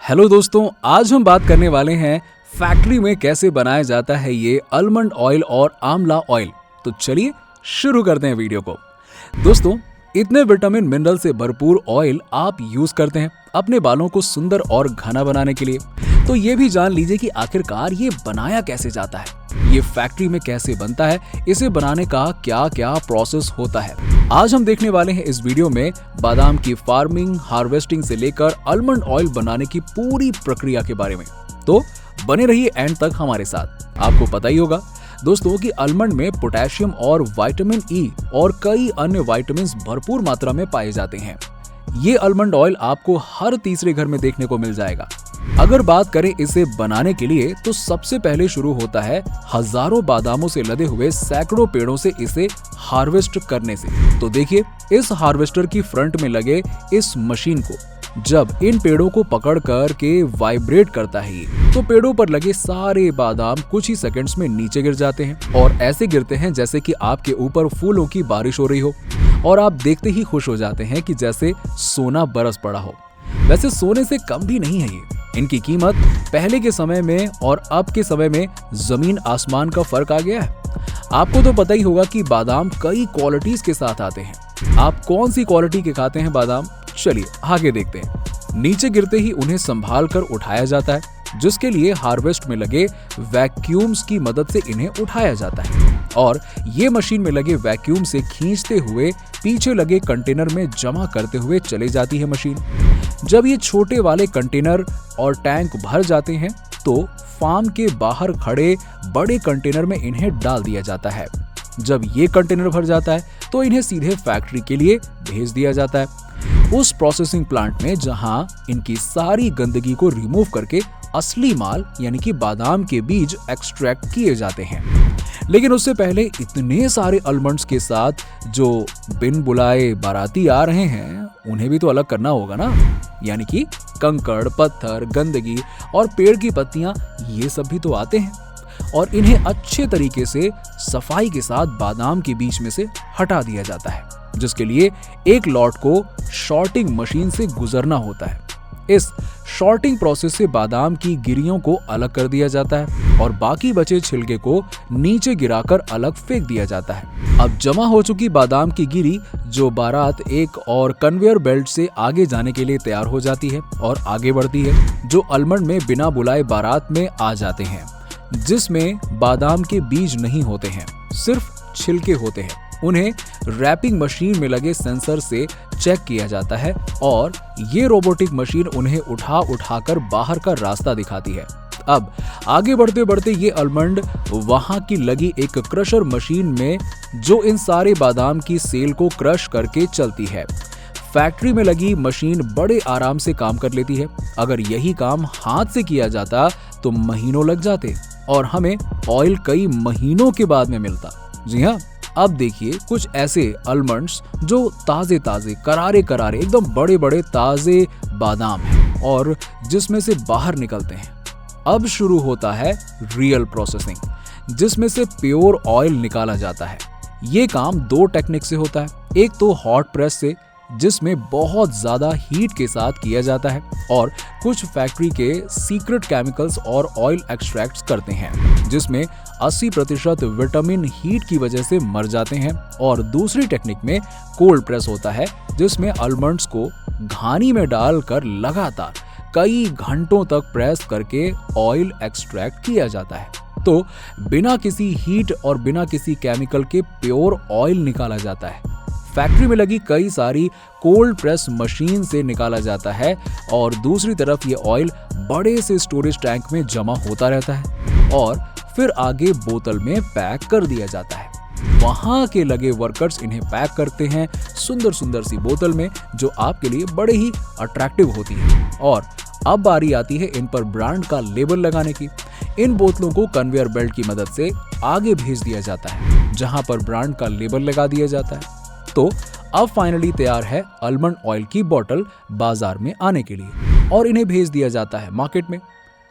Hello दोस्तों, आज हम बात करने वाले हैं फैक्ट्री में कैसे बनाया जाता है ये आलमंड ऑयल और आंवला ऑयल। तो चलिए शुरू करते हैं वीडियो को। दोस्तों, इतने विटामिन मिनरल से भरपूर ऑयल आप यूज करते हैं अपने बालों को सुंदर और घना बनाने के लिए। तो ये भी जान लीजिए कि आखिरकार ये बनाया कैसे जाता है, ये फैक्ट्री में कैसे बनता है, इसे बनाने का क्या क्या प्रोसेस होता है। आज हम देखने वाले हैं इस वीडियो में बादाम की फार्मिंग, हार्वेस्टिंग से लेकर आलमंड ऑयल बनाने की पूरी प्रक्रिया के बारे में। तो बने रहिए एंड तक हमारे साथ। आपको पता ही होगा दोस्तों कि आलमंड में पोटेशियम और विटामिन ई और कई अन्य विटामिन भरपूर मात्रा में पाए जाते हैं। ये आलमंड ऑयल आपको हर तीसरे घर में देखने को मिल जाएगा। अगर बात करें इसे बनाने के लिए तो सबसे पहले शुरू होता है हजारों बादामों से लदे हुए सैकड़ों पेड़ों से इसे हार्वेस्ट करने से। तो देखिए, इस हार्वेस्टर की फ्रंट में लगे इस मशीन को जब इन पेड़ों को पकड़ कर के वाइब्रेट करता है तो पेड़ों पर लगे सारे बादाम कुछ ही सेकंड्स में नीचे गिर जाते हैं और ऐसे गिरते हैं जैसे कि आपके ऊपर फूलों की बारिश हो रही हो और आप देखते ही खुश हो जाते हैं कि जैसे सोना बरस पड़ा हो। वैसे सोने से कम भी नहीं है ये। इनकी कीमत पहले के समय में और अब के समय में जमीन आसमान का फर्क आ गया है। आपको तो पता ही होगा कि बादाम कई क्वालिटीज के साथ आते हैं। आप कौन सी क्वालिटी के खाते हैं बादाम, चलिए आगे देखते हैं। नीचे गिरते ही उन्हें संभाल कर उठाया जाता है, जिसके लिए हार्वेस्ट में लगे वैक्यूम्स की मदद से इन्हें उठाया जाता है और ये मशीन में लगे वैक्यूम से खींचते हुए पीछे लगे कंटेनर में जमा करते हुए चले जाती है मशीन। जब ये छोटे वाले कंटेनर और टैंक भर जाते हैं तो फार्म के बाहर खड़े बड़े कंटेनर में इन्हें डाल दिया जाता है। जब ये कंटेनर भर जाता है तो इन्हें सीधे फैक्ट्री के लिए भेज दिया जाता है, उस प्रोसेसिंग प्लांट में जहां इनकी सारी गंदगी को रिमूव करके असली माल यानी कि बादाम के बीज एक्सट्रैक्ट किए जाते हैं। लेकिन उससे पहले इतने सारे आलमंड्स के साथ जो बिन बुलाए बाराती आ रहे हैं उन्हें भी तो अलग करना होगा ना, यानी कि कंकड़, पत्थर, गंदगी और पेड़ की पत्तियां, ये सब भी तो आते हैं और इन्हें अच्छे तरीके से सफाई के साथ बादाम के बीच में से हटा दिया जाता है, जिसके लिए एक लॉट को शॉर्टिंग मशीन से गुजरना होता है। इस शॉर्टिंग प्रोसेस से बादाम की गिरियों को अलग कर दिया जाता है और बाकी बचे छिलके को नीचे गिराकर अलग फेंक दिया जाता है। अब जमा हो चुकी बादाम की गिरी जो बारात एक और कन्वेयर बेल्ट से आगे जाने के लिए तैयार हो जाती है और आगे बढ़ती है, जो आलमंड में बिना बुलाए बारात में आ जाते हैं, जिसमें बादाम के बीज नहीं होते हैं, सिर्फ छिलके होते हैं। उन्हें रैपिंग मशीन में लगे सेंसर से चेक किया जाता है और ये रोबोटिक मशीन उन्हें उठाकर बाहर का रास्ता दिखाती है। अब आगे बढ़ते बढ़ते ये आलमंड वहां की लगी एक क्रशर मशीन में जो इन सारे बादाम की सेल को क्रश करके चलती है। फैक्ट्री में लगी मशीन बड़े आराम से काम कर लेती है। अगर यही काम हाथ से किया जाता तो महीनों लग जाते और हमें ऑयल कई महीनों के बाद में मिलता। जी हाँ, अब देखिए कुछ ऐसे आलमंड्स जो ताजे ताजे करारे करारे एकदम बड़े बड़े ताजे बादाम हैं और जिसमें से बाहर निकलते हैं। अब शुरू होता है रियल प्रोसेसिंग, जिसमें से प्योर ऑयल निकाला जाता है। ये काम दो टेक्निक से होता है। एक तो हॉट प्रेस से, जिसमें बहुत ज्यादा हीट के साथ किया जाता है और कुछ फैक्ट्री के सीक्रेट केमिकल्स और ऑयल एक्सट्रैक्ट्स करते हैं, जिसमें 80% विटामिन हीट की वजह से मर जाते हैं। और दूसरी टेक्निक में कोल्ड प्रेस होता है, जिसमें आलमंड्स को घानी में डालकर लगातार कई घंटों तक प्रेस करके ऑयल एक्सट्रैक्ट किया जाता है। तो बिना किसी हीट और बिना किसी केमिकल के प्योर ऑयल निकाला जाता है। फैक्ट्री में लगी कई सारी कोल्ड प्रेस मशीन से निकाला जाता है और दूसरी तरफ ये ऑयल बड़े से स्टोरेज टैंक में जमा होता रहता है और फिर आगे बोतल में पैक कर दिया जाता है। वहां के लगे वर्कर्स इन्हें पैक करते हैं सुंदर सुंदर सी बोतल में, जो आपके लिए बड़े ही अट्रैक्टिव होती है। और अब बारी आती है इन पर ब्रांड का लेबल लगाने की। इन बोतलों को कन्वेयर बेल्ट की मदद से आगे भेज दिया जाता है, जहां पर ब्रांड का लेबल लगा दिया जाता है। तो अब फाइनली तैयार है आलमंड ऑयल की बोतल बाजार में आने के लिए और इन्हें भेज दिया जाता है मार्केट में।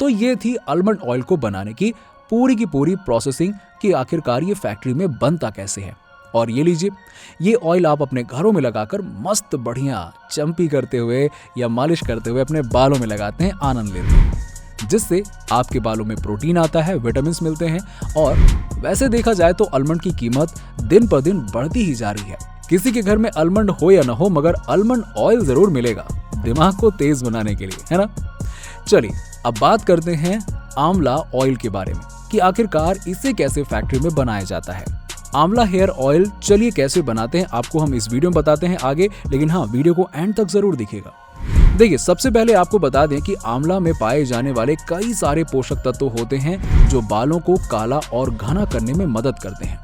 तो ये थी आलमंड ऑयल को बनाने की पूरी प्रोसेसिंग कि आखिरकार ये फैक्ट्री में बनता कैसे है। और ये लीजिए, ये ऑयल आप अपने घरों में लगाकर मस्त बढ़िया चंपी करते हुए या मालिश करते हुए अपने बालों में लगाते हैं, आनंद लेते हैं, जिससे आपके बालों में प्रोटीन आता है, विटामिन मिलते हैं। और वैसे देखा जाए तो आलमंड की कीमत दिन पर दिन बढ़ती ही जा रही है। किसी के घर में आलमंड हो या ना हो, मगर आलमंड ऑयल जरूर मिलेगा दिमाग को तेज बनाने के लिए, है ना। चलिए अब बात करते हैं आंवला ऑयल के बारे में कि आखिरकार इसे कैसे फैक्ट्री में बनाया जाता है। आंवला हेयर ऑयल चलिए कैसे बनाते हैं आपको हम इस वीडियो में बताते हैं आगे, लेकिन हाँ, वीडियो को एंड तक जरूर देखिएगा। देखिए, सबसे पहले आपको बता दें कि आंवला में पाए जाने वाले कई सारे पोषक तत्व होते हैं जो बालों को काला और घना करने में मदद करते हैं।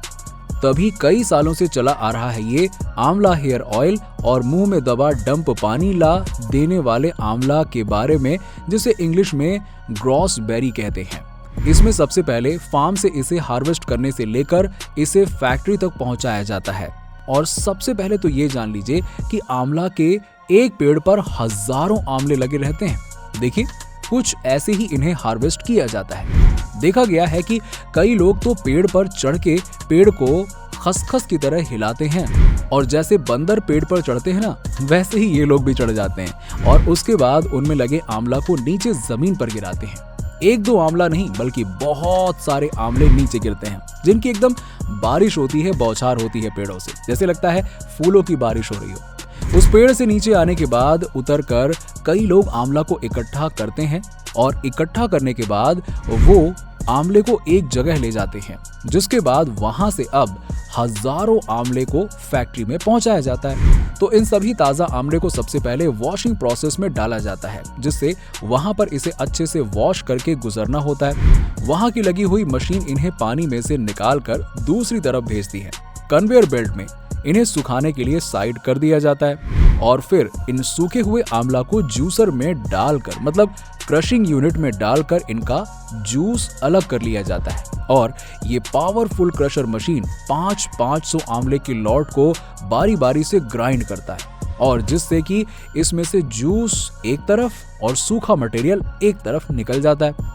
तभी कई सालों से चला आ रहा है ये आंवला हेयर ऑयल और मुंह में दबा डंप पानी ला देने वाले आंवला के बारे में, जिसे इंग्लिश में ग्रॉस बेरी कहते हैं। इसमें सबसे पहले फार्म से इसे हार्वेस्ट करने से लेकर इसे फैक्ट्री तक पहुंचाया जाता है। और सबसे पहले तो ये जान लीजिए कि आंवला के एक पेड़ पर हजारों आंवले लगे रहते हैं। देखिए, कुछ ऐसे ही इन्हें हार्वेस्ट किया जाता है। देखा गया है कि कई लोग तो पेड़ पर चढ़ के पेड़ को खसखस की तरह हिलाते हैं, और जैसे बंदर पेड़ पर चढ़ते हैं ना, वैसे ही ये लोग भी चढ़ जाते हैं और उसके बाद उनमें लगे आंवला को नीचे जमीन पर गिराते हैं। एक दो आंवला नहीं, बल्कि बहुत सारे आंवले नीचे गिरते हैं, जिनकी एकदम बारिश होती है, बौछार होती है पेड़ों से, जैसे लगता है फूलों की बारिश हो रही हो। उस पेड़ से नीचे आने के बाद उतरकर कई लोग आंवला को इकट्ठा करते हैं और इकट्ठा करने के बाद वो आंवले को एक जगह ले जाते हैं, जिसके बाद वहां से अब हजारों आंवले को फैक्ट्री में पहुंचाया जाता है। तो इन सभी ताजा आंवले को सबसे पहले वॉशिंग प्रोसेस में डाला जाता है, जिससे वहां पर इसे अच्छे से वॉश करके गुजरना होता है। वहां की लगी हुई मशीन इन्हें पानी में से निकालकर दूसरी तरफ भेजती है। कन्वेयर बेल्ट में इन्हें सुखाने के लिए साइड कर दिया जाता है और फिर इन सूखे हुए आंवला को जूसर में डालकर, मतलब क्रशिंग यूनिट में डालकर इनका जूस अलग कर लिया जाता है। और ये पावरफुल क्रशर मशीन 500 आंवले के लॉट को बारी बारी से ग्राइंड करता है, और जिससे कि इसमें से जूस एक तरफ और सूखा मटेरियल एक तरफ निकल जाता है।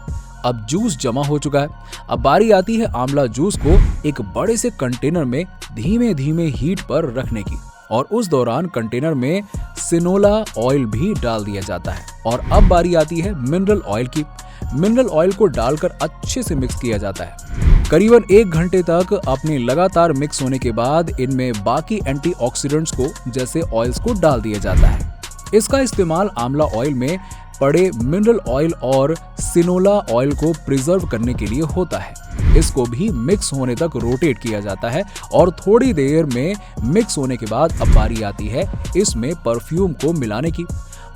अब जूस जमा हो चुका है। अब बारी आती है आंवला जूस को एक बड़े से कंटेनर में धीमे धीमे हीट पर रखने की, और उस दौरान कंटेनर में सिनोला ऑयल भी डाल दिया जाता है। और अब बारी आती है मिनरल ऑयल की। मिनरल ऑयल को डालकर अच्छे से मिक्स किया जाता है। करीबन 1 घंटे तक अपने लगातार मिक्स होने के बाद इनमें बाकी एंटीऑक्सीडेंट्स को, जैसे ऑयल्स को डाल दिया जाता है। इसका इस्तेमाल आंवला ऑयल में पड़े मिनरल ऑयल और सिनोला ऑयल को प्रिजर्व करने के लिए होता है। इसको भी मिक्स होने तक रोटेट किया जाता है, और थोड़ी देर में मिक्स होने के बाद अब बारी आती है इसमें परफ्यूम को मिलाने की।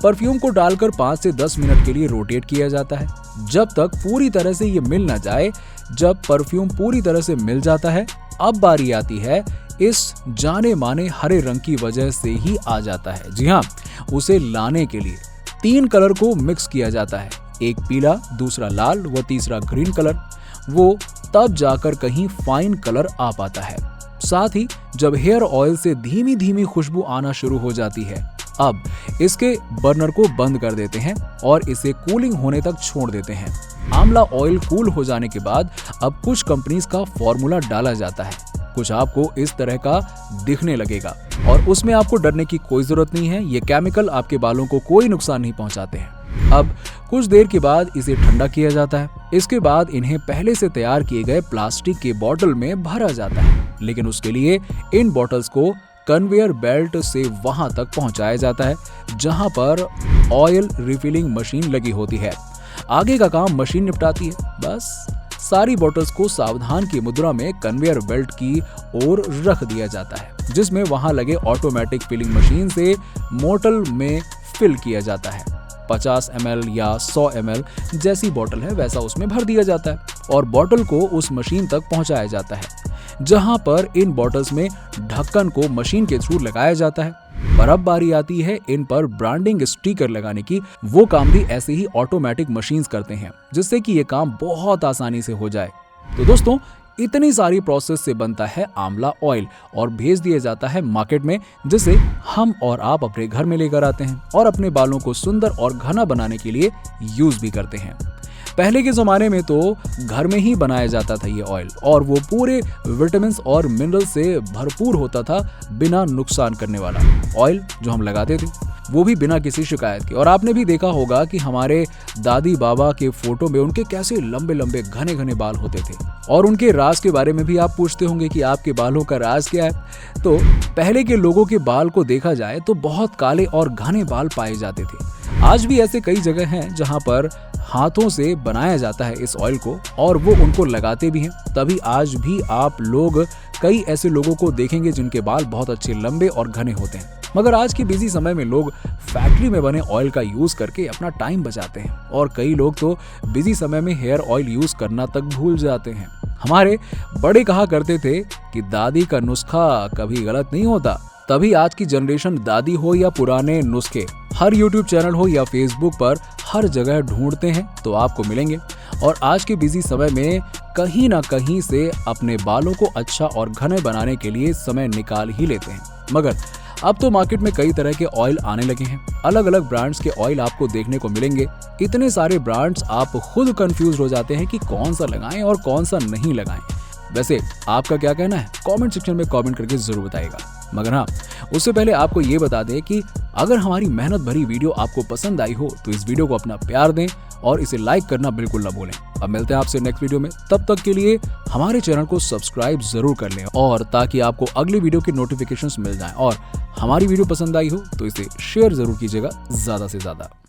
परफ्यूम को डालकर 5 से 10 मिनट के लिए रोटेट किया जाता है, जब तक पूरी तरह से ये मिल ना जाए। जब परफ्यूम पूरी तरह से मिल जाता है, अब बारी आती है इस जाने माने हरे रंग की वजह से ही आ जाता है। जी हाँ, उसे लाने के लिए 3 कलर को मिक्स किया जाता है, एक पीला, दूसरा लाल व तीसरा ग्रीन कलर। वो तब जाकर कहीं फाइन कलर आ पाता है। साथ ही जब हेयर ऑयल से धीमी धीमी खुशबू आना शुरू हो जाती है, अब इसके बर्नर को बंद कर देते हैं और इसे कूलिंग होने तक छोड़ देते हैं। आंवला ऑयल कूल हो जाने के बाद अब कुछ कंपनीज का फॉर्मूला डाला जाता है। कुछ आपको इस तरह का दिखने लगेगा, और उसमें आपको डरने की कोई जरूरत नहीं है। ये केमिकल आपके बालों को कोई नुकसान नहीं पहुंचाते हैं। अब कुछ देर के बाद इसे ठंडा किया जाता है। इसके बाद इन्हें पहले से तैयार किए गए प्लास्टिक के बॉटल में भरा जाता है, लेकिन उसके लिए इन बॉटल्स को कन्वेयर बेल्ट से वहां तक पहुंचाया जाता है जहां पर ऑयल रिफिलिंग मशीन लगी होती है। आगे का काम मशीन निपटाती है। बस सारी बॉटल्स को सावधान की मुद्रा में कन्वेयर बेल्ट की ओर रख दिया जाता है, जिसमें वहां लगे ऑटोमेटिक फिलिंग मशीन से मोटल में फिल किया जाता है। 50 ml या 100 ml जैसी बॉटल है वैसा उसमें भर दिया जाता है, और बॉटल को उस मशीन तक पहुंचाया जाता है, जहां पर इन बॉटल्स में ढक्कन को मशीन के थ्रू लगाया जाता है। पर अब बारी आती है इन पर ब्रांडिंग स्टिकर लगाने की। वो काम भी ऐसे ही ऑटोमेटिक मशीन्स करते हैं, जिससे कि ये काम बहुत आसानी से हो जाए। तो दोस्तों, इतनी सारी प्रोसेस से बनता है आंवला ऑयल और भेज दिया जाता है मार्केट में, जिसे हम और आप अपने घर में लेकर आते हैं और अपने बालों को सुंदर और घना बनाने के लिए यूज भी करते हैं। पहले के ज़माने में तो घर में ही बनाया जाता था ये ऑयल, और वो पूरे विटामिन और मिनरल से भरपूर होता था, बिना नुकसान करने वाला ऑयल जो हम लगाते थे, वो भी बिना किसी शिकायत के। और आपने भी देखा होगा कि हमारे दादी बाबा के फोटो में उनके कैसे लंबे लंबे घने घने बाल होते थे। और उनके राज के बारे में भी आप पूछते होंगे कि आपके बालों का राज क्या है। तो पहले के लोगों के बाल को देखा जाए तो बहुत काले और घने बाल पाए जाते थे। आज भी ऐसे कई जगह हैं जहां पर हाथों से बनाया जाता है इस ऑयल को, और वो उनको लगाते भी हैं। तभी आज भी आप लोग कई ऐसे लोगों को देखेंगे जिनके बाल बहुत अच्छे लंबे और घने होते हैं। मगर आज के बिजी समय में लोग फैक्ट्री में बने ऑयल का यूज करके अपना टाइम बचाते हैं, और कई लोग तो बिजी समय में हेयर ऑयल यूज करना तक भूल जाते हैं। हमारे बड़े कहा करते थे कि दादी का नुस्खा कभी गलत नहीं होता। तभी आज की जनरेशन, दादी हो या पुराने नुस्खे, हर यूट्यूब चैनल हो या फेसबुक पर हर जगह ढूंढते हैं तो आपको मिलेंगे। और आज के बिजी समय में कहीं ना कहीं से अपने बालों को अच्छा और घने बनाने के लिए समय निकाल ही लेते हैं। मगर अब तो मार्केट में कई तरह के ऑयल आने लगे हैं। अलग अलग ब्रांड्स के ऑयल आपको देखने को मिलेंगे। इतने सारे ब्रांड्स, आप खुद कंफ्यूज हो जाते हैं कि कौन सा लगाएं और कौन सा नहीं लगाएं। वैसे आपका क्या कहना है? कमेंट सेक्शन में कमेंट करके जरूर बताइएगा। मगर हाँ, उससे पहले आपको ये बता दें कि अगर हमारी मेहनत भरी वीडियो आपको पसंद आई हो तो इस वीडियो को अपना प्यार दें और इसे लाइक करना बिल्कुल ना भूलें। अब मिलते हैं आपसे नेक्स्ट वीडियो में। तब तक के लिए हमारे चैनल को सब्सक्राइब जरूर कर लें, और ताकि आपको अगली वीडियो की नोटिफिकेशंस मिल जाएं। और हमारी वीडियो पसंद आई हो तो इसे शेयर जरूर कीजिएगा ज्यादा से ज्यादा।